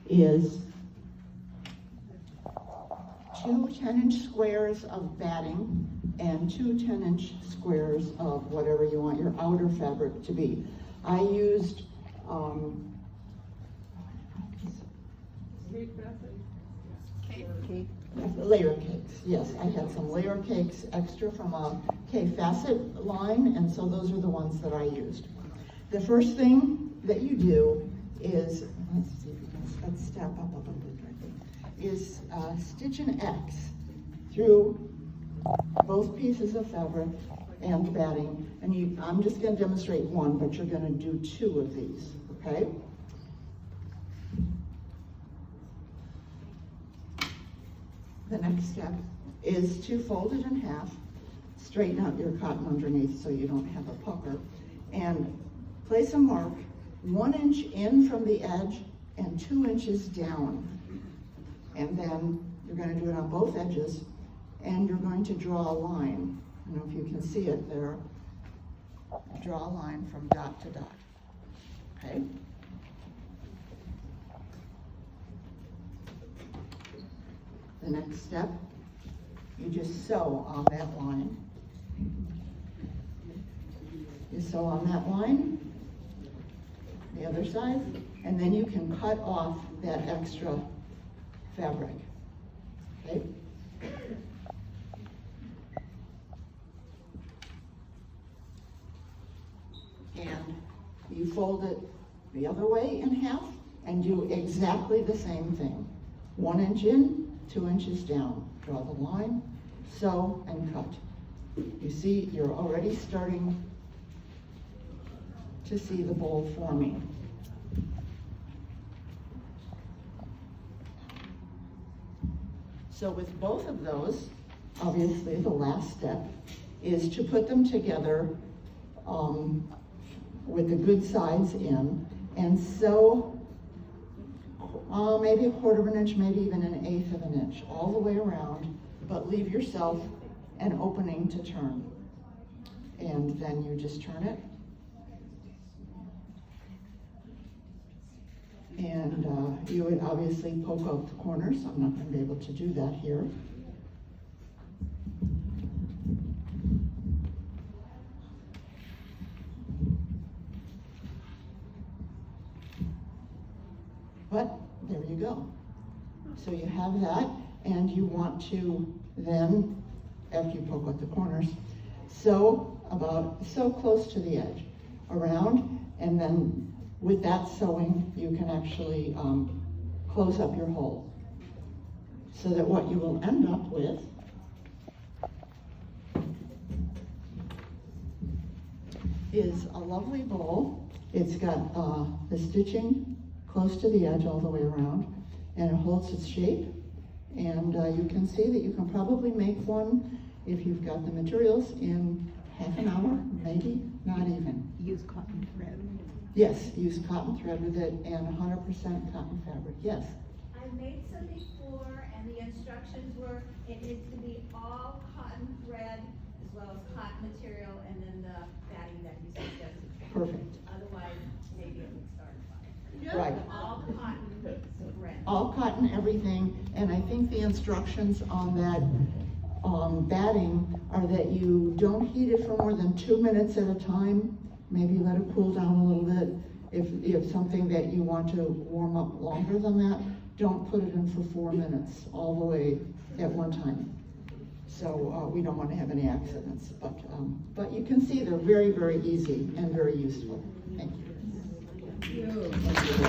is 2 10-inch squares of batting and 2 10-inch squares of whatever you want your outer fabric to be. I used layer cakes. Yes, I had some layer cakes extra from a K-Facet line, and so those are the ones that I used. The first thing that you do is, let's step up a little bit right there, is stitch an X through both pieces of fabric and batting. And I'm just going to demonstrate one, but you're going to do 2 of these, okay? The next step is to fold it in half, straighten out your cotton underneath so you don't have a pucker, and place a mark 1 inch in from the edge and 2 inches down. And then you're going to do it on both edges, and you're going to draw a line. I don't know if you can see it there. Draw a line from dot to dot, okay? The next step, you just sew on that line. You sew on that line, the other side, and then you can cut off that extra fabric, okay? And you fold it the other way in half and do exactly the same thing. 1 inch in, 2 inches down. Draw the line, sew, and cut. You see, you're already starting to see the bowl forming. So with both of those, obviously the last step is to put them together with the good sides in and sew maybe 1/4 of an inch, maybe even 1/8 of an inch, all the way around, but leave yourself an opening to turn. And then you just turn it. And you would obviously poke out the corners. I'm not going to be able to do that here. But there you go. So you have that, and you want to then, after you poke out the corners, sew so close to the edge, around, and then with that sewing, you can actually close up your hole. So that what you will end up with is a lovely bowl. It's got the stitching close to the edge all the way around, and it holds its shape. And you can see that you can probably make one, if you've got the materials, in half an hour, maybe, not even. Use cotton thread. Yes, use cotton thread with it and 100% cotton fabric, yes. I made some before, and the instructions were, it needs to be all cotton thread, as well as cotton material, and then the batting that you suggested. Perfect. Otherwise, maybe it would start a fire. Right. All cotton thread. All cotton, everything, and I think the instructions on that batting are that you don't heat it for more than 2 minutes at a time. Maybe let it cool down a little bit. If you have something that you want to warm up longer than that, don't put it in for 4 minutes all the way at one time. So we don't want to have any accidents. But you can see they're very, very easy and very useful. Thank you. Thank you.